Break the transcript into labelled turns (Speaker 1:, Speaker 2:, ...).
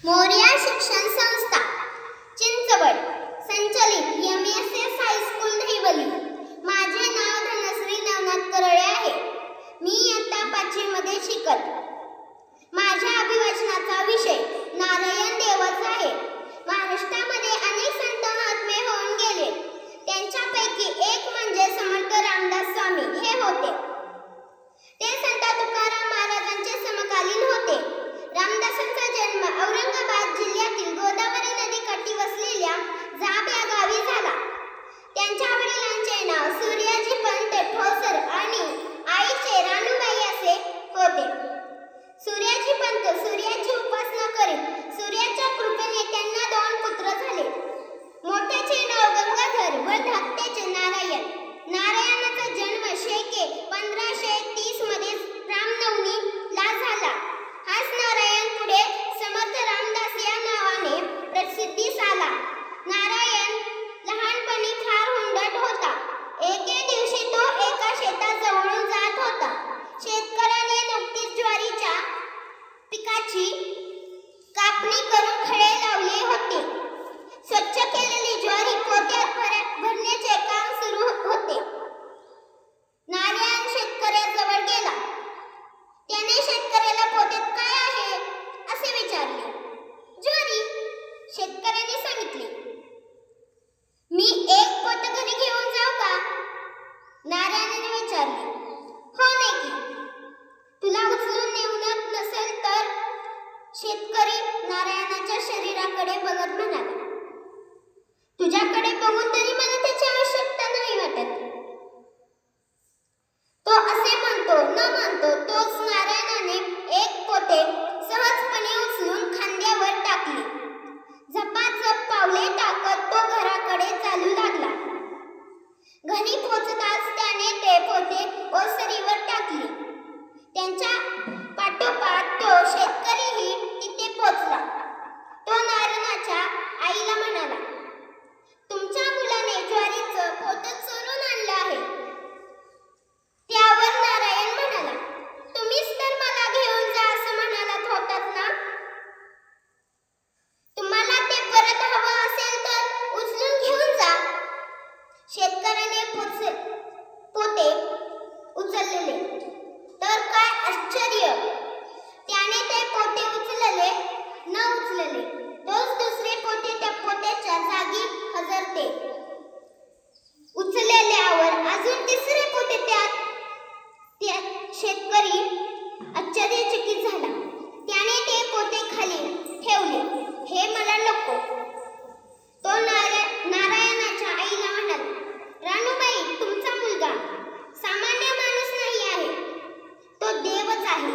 Speaker 1: मोरया शिक्षण संस्था चिंचवड संचलित MSS हायस्कूल दहिवली। माझे नाव धनश्री नवनाथ करळे आहे। मी इयत्ता 5वी मध्ये शिकत। माझ्या अभिवाचनाचा विषय नारायण देवाचा आहे। महाराष्ट्रामध्ये अनेक संत महात्मे होऊन गेले। त्यांच्यापैकी एक म्हणजे समर्थ रामदास स्वामी हे होते। ते संत तुकाराम महाराजांचे समकालीन होते। रामदासांचा जन्म औरंगाबाद जिल्ह्यातील गोदावरी नदीकाठी वसलेल्या जाब या गावी झाला। त्यांच्या वडिलांचे नाव सूर्याजी पंत ठोसर आणि आईचे रानूबाई असे होते। सूर्याजी पंत सूर्याची उपासना करीत सूर्याच्या कृपेने त्यांना 2 पुत्र झाले। मोठ्याचे नाव गंगाधर व धाकट्याचे नारायण। नारायणाचा जन्म शके 1530 मध्ये रामनवमीला झाला। हाच नारायण पुढे समर्थ रामदास या नावाने प्रसिद्धीस आला। नारायण लहानपणी फार हुंदड होता। एके दिवशी तो एका शेताजवळून जात होता। शेतकऱ्याने नुकतीच ज्वारीच्या पिकाची कापणी करून खळे लावले होते। स्वच्छ केलेली ज्वारी पोत्यात भरण्याचे काम सुरू होते। नारायण शेतकऱ्याजवळ गेला। त्याने शेतकऱ्याला पोत्यात काय आहे असे विचारले। ज्वारी, शेतकऱ्याने सांगितले। मी एक पोत घरी घेऊन जाऊ का? नारायणाने विचारले। हो नेकी, तुला उचलून नेऊन नसेल तर? शेतकरी नारायणाच्या शरीराकडे बघत म्हणाला। तुझ्याकडे बघून तरी मला त्याची आवश्यकता नाही वाटत। तो असे म्हणतो न म्हणतो तोच नारायणाने एक पोते सहजपणे उचलून खांद्यावर टाकले। झपाझप पावले टाकत तो घराकडे चालू लागला। घरी पोहोचताच त्याने ते पोते ओसरीवर टाकले। त्यांच्या पाठोपाठ तो शेतकरीही तिथे पोहोचला। तो नारायणाच्या आईला म्हणाला, तुमच्या मुलाने ज्वारीचं पोतं चोरून आणलं आहे। त्यावर नारायण म्हणाला, तुम्हीच तर मला घेऊन जा असं म्हणालात होतात ना? तुम्हाला ते परत हवं असेल तर उचलून घेऊन जा। शेतकऱ्याने पोते उचलले तर काय आश्चर्य, त्याने ते पोते उचलले न उचलले तोच दुसरे पोते त्या पोत्याच्या जागी हजरते। उचलल्यावर अजून तिसरे पोते त्यात शेतकरी आश्चर्यचकित झाला। त्याने ते पोते खाली ठेवले। हे मला नको। तो नारायणाच्या आईला म्हणाला, रानूबाई, तुमचा मुलगा सामान्य माणूस नाही आहे, तो देवच आहे।